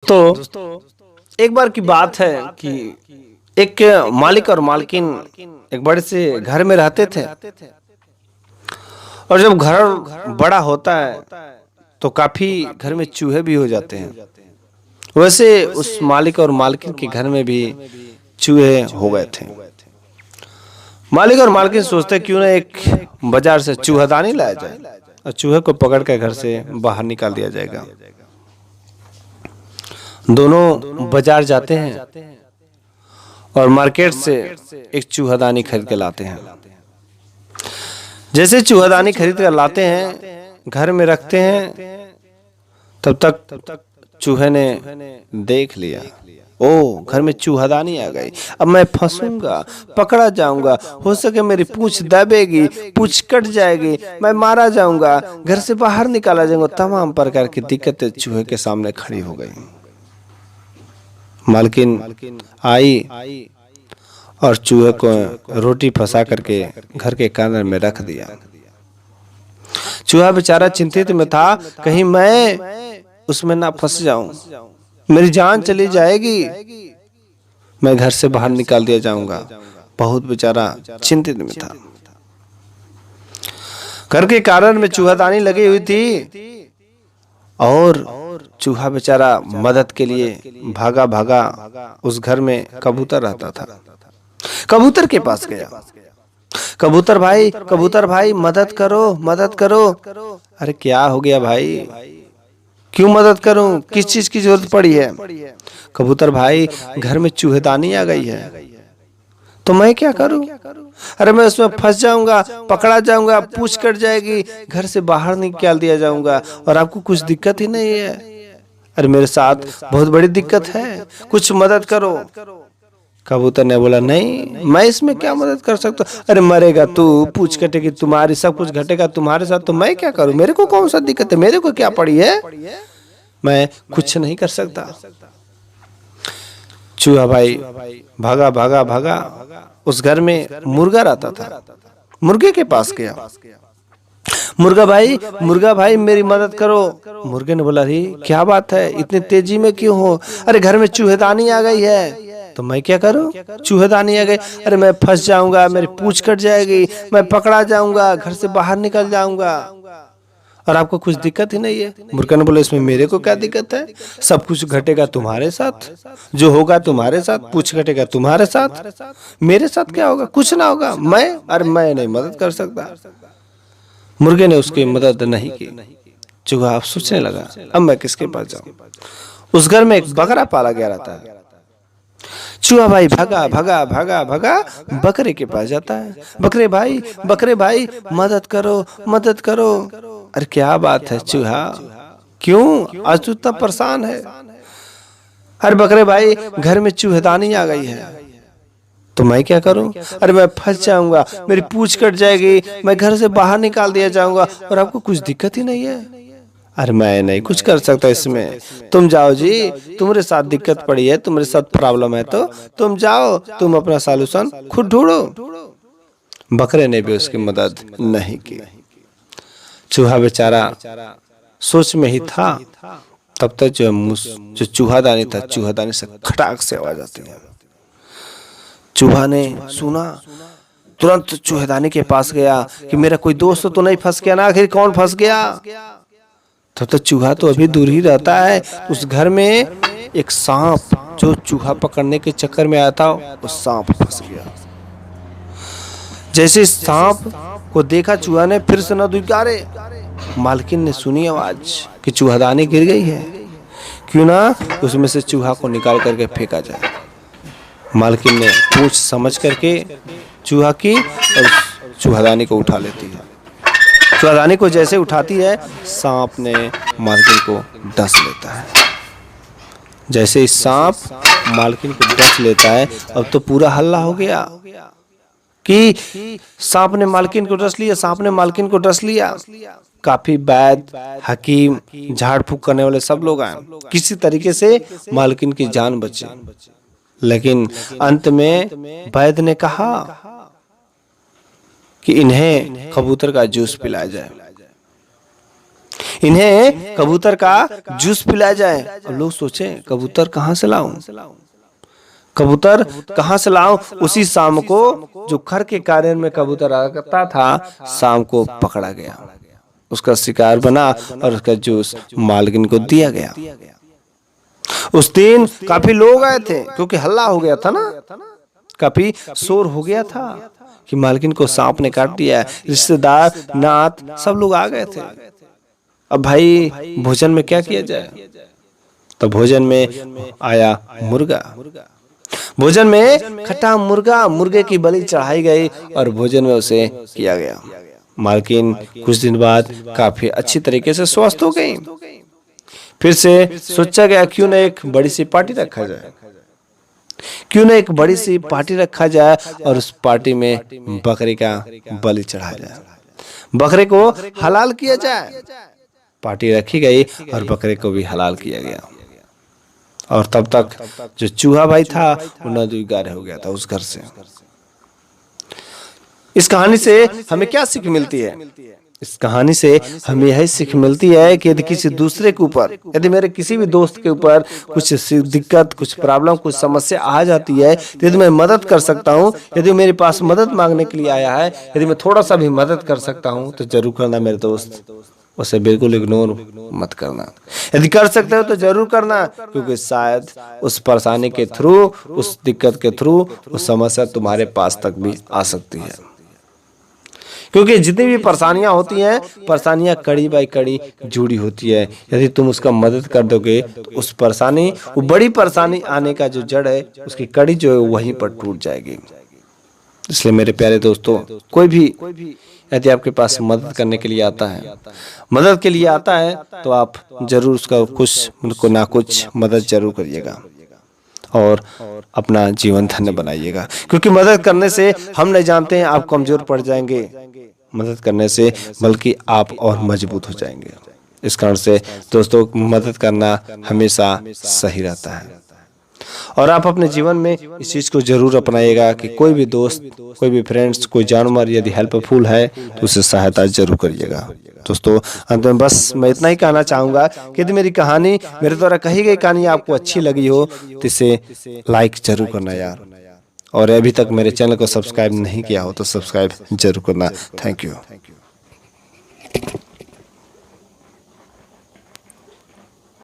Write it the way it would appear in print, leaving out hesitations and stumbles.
दोस्तों, एक बार की बात है कि एक मालिक और मालकिन एक बड़े से घर में रहते थे। और जब घर बड़ा होता है तो काफी घर में चूहे भी हो जाते हैं। वैसे उस मालिक और मालकिन के घर में भी चूहे हो गए थे। मालिक और मालकिन सोचते क्यों ना एक बाजार से चूहादानी लाया जाए और चूहे को पकड़ कर घर से बाहर निकाल दिया जाएगा। दोनों बाजार जाते हैं और मार्केट से एक चूहादानी खरीद के लाते हैं। जैसे चूहादानी खरीद कर लाते हैं, घर में रखते हैं, तब तक चूहे ने देख लिया, ओ घर में चूहादानी आ गई, अब मैं फंसूंगा, पकड़ा जाऊंगा, हो सके मेरी पूंछ दबेगी, पूंछ कट जाएगी, मैं मारा जाऊंगा, घर से बाहर निकाला जाऊंगा। तमाम प्रकार की दिक्कतें चूहे के सामने खड़ी हो गई। मालकिन आई और चूहे को रोटी फंसा करके घर के कॉर्नर में रख दिया। चूहा बेचारा चिंतित में था, कहीं मैं उसमें ना फंस जाऊं, मेरी जान चली जाएगी, मैं घर से बाहर निकाल दिया जाऊंगा। बहुत बेचारा चिंतित में था। घर के कॉर्नर में चूहादानी लगी हुई थी और चूहा बेचारा मदद के लिए भागा भागा उस घर में कबूतर रहता था। कबूतर के पास गया, कबूतर भाई मदद करो। अरे क्या हो गया भाई, क्यों मदद करूं, किस चीज की जरूरत पड़ी है? कबूतर भाई घर में चूहेदानी आ गई है, तो मैं क्या करूं? अरे मैं उसमें फंस जाऊंगा, पकड़ा जाऊंगा, पूंछ कट जाएगी, घर से बाहर निकाल दिया जाऊंगा और आपको कुछ दिक्कत ही नहीं है। अरे मेरे साथ बहुत बड़ी दिक्कत है, कुछ मदद करो। कबूतर ने बोला, नहीं मैं इसमें क्या मदद कर सकता हूँ? अरे मरेगा तू, पूंछ कटेगी तुम्हारी, सब कुछ घटेगा तुम्हारे साथ, तो मैं क्या करूं? मेरे को कौन सा दिक्कत है, मेरे को क्या पड़ी है, मैं कुछ नहीं कर सकता। चूहा भाई भागा उस घर में मुर्गा रहता था। मुर्गे के पास गया, मुर्गा भाई मेरी मदद करो। मुर्गे ने बोला, अरे क्या बात है, इतनी तेजी में क्यों हो? अरे घर में चूहेदानी आ गई है, तो मैं क्या करूं? चूहेदानी आ गई, अरे मैं फंस जाऊंगा, मेरी पूंछ कट जाएगी, मैं पकड़ा जाऊंगा, घर से बाहर निकल जाऊंगा और आपको कुछ दिक्कत ही नहीं है। मुर्गा ने बोला, इसमें मेरे को क्या दिक्कत है? सब कुछ घटेगा तुम्हारे साथ, जो होगा तुम्हारे साथ, पूंछ कटेगा तुम्हारे साथ, मेरे साथ क्या होगा? कुछ ना होगा। मैं नहीं मदद कर सकता। मुर्गे ने उसकी मदद नहीं की। चूहा अब सोचने लगा, अब मैं किसके पास जाऊं? उस घर में एक बकरा पाला गया रहता है। चूहा भाई भागा बकरे के पास जाता है। बकरे भाई मदद करो। अरे क्या बात है चूहा, क्यों आज तू इतना परेशान है? अरे बकरे भाई घर में चूहेदानी आ गई है, तो मैं क्या करूं? अरे मैं फंस जाऊंगा, मेरी पूंछ कट जाएगी, मैं घर से बाहर निकाल दिया जाऊंगा और आपको कुछ दिक्कत ही नहीं है। अरे मैं नहीं कुछ कर सकता इसमें, तुम जाओ जी, तुम्हारे साथ दिक्कत पड़ी है, तुम्हारे साथ प्रॉब्लम है, तो तुम जाओ, तुम अपना सॉल्यूशन खुद ढूंढो। बकरे ने भी उसकी मदद नहीं की। चूहा बेचारा सोच में ही था। तब तक जो चूहादानी था, चूहादानी से खटाक से आवाज आती है। चूहा ने सुना, तुरंत चूहेदानी के पास गया कि मेरा कोई दोस्त तो नहीं फंस गया ना? आखिर कौन फंस गया? तो चूहा तो अभी दूर ही रहता है। उस घर में एक सांप, जो चूहा पकड़ने के चक्कर में आया था, वो सांप फंस गया। जैसे सांप को देखा चूहा ने, फिर से न दुकारे। मालकिन ने सुनी आवाज कि चूहादानी गिर गई है, क्यों ना उसमें से चूहा को निकाल करके फेंका जाए। मालकिन ने पूंछ समझ करके चूहा की और चूहादानी को उठा लेती है। चूहादानी को जैसे उठाती है, सांप ने मालकिन को डस लेता है। जैसे ही सांप मालकिन को डस लेता है, अब तो पूरा हल्ला हो गया कि सांप ने मालकिन को डस लिया। काफी वैद, हकीम, झाड़ फूक करने वाले सब लोग आए, किसी तरीके से मालकिन की जान बचे। लेकिन अंत में वैद ने कहा कि इन्हें कबूतर का जूस पिलाया जाए। इन्हें कबूतर का जूस पिलाया जाए। अब लोग सोचे कबूतर कहाँ से लाऊं, कबूतर कहाँ से लाऊं। उसी शाम को जो खर के कार्य में कबूतर आता था, शाम को पकड़ा गया, उसका शिकार बना और उसका जूस मालकिन को दिया गया। उस दिन काफी लोग आए थे क्योंकि हल्ला हो गया था ना, काफी शोर हो गया था कि मालकिन को सांप ने काट दिया। रिश्तेदार नात सब लोग आ गए थे। अब भाई भोजन में क्या किया जाए, तो भोजन में आया मुर्गा। भोजन में खट्टा मुर्गा, मुर्गे की बलि चढ़ाई गई और भोजन में उसे किया गया। मालकिन कुछ दिन बाद काफी अच्छी तरीके से स्वस्थ हो गई। फिर से सोचा गया क्यों न एक बड़ी सी पार्टी रखा जाए, क्यों न एक बड़ी सी पार्टी रखा जाए और उस पार्टी में बकरे का बलि चढ़ाया जाए, बकरे को हलाल किया जाए। पार्टी रखी गई और बकरे को भी हलाल किया गया। और तब तक जो चूहा भाई था वो नदीगार हो गया था उस घर से। इस कहानी से हमें क्या सीख मिलती है? इस कहानी से हमें यही सीख मिलती है कि यदि किसी दूसरे के ऊपर, यदि मेरे किसी भी दोस्त के ऊपर कुछ दिक्कत, कुछ प्रॉब्लम, कुछ समस्या आ जाती है, तो यदि मैं मदद कर सकता हूँ, यदि मेरे पास मदद मांगने के लिए आया है, यदि मैं थोड़ा सा भी मदद कर सकता हूँ तो जरूर करना मेरे दोस्त, उसे बिल्कुल इग्नोर मत करना। यदि कर सकते हो तो जरूर करना, क्योंकि शायद उस परेशानी के थ्रू, उस दिक्कत के थ्रू उस समस्या तुम्हारे पास तक भी आ सकती है। क्योंकि जितनी भी परेशानियां होती हैं, परेशानियां कड़ी बाई कड़ी जुड़ी होती है। यदि तुम उसका मदद कर दोगे तो उस परेशानी, वो बड़ी परेशानी आने का जो जड़ है, उसकी कड़ी जो है वहीं पर टूट जाएगी। इसलिए मेरे प्यारे दोस्तों, कोई भी यदि आपके पास मदद करने के लिए आता है, मदद के लिए आता है, तो आप जरूर उसका कुछ ना कुछ मदद जरूर करिएगा और अपना जीवन धन्य बनाइएगा। क्योंकि मदद करने से हम नहीं जानते हैं आप कमजोर पड़ जाएंगे, मदद करने से बल्कि आप और मजबूत हो जाएंगे। इस कारण से दोस्तों, मदद करना हमेशा सही रहता है और आप अपने जीवन में इस चीज को जरूर अपनाइएगा कि कोई भी दोस्त, कोई भी फ्रेंड्स, कोई जानवर यदि हेल्पफुल है तो उसे सहायता जरूर करिएगा। दोस्तों, अंत में बस मैं इतना ही कहना चाहूंगा कि यदि मेरी कहानी, मेरे द्वारा कही गई कहानी आपको अच्छी लगी हो तो इसे लाइक जरूर करना यार, और अभी तक मेरे चैनल को सब्सक्राइब नहीं किया हो तो सब्सक्राइब जरूर करना। Thank you.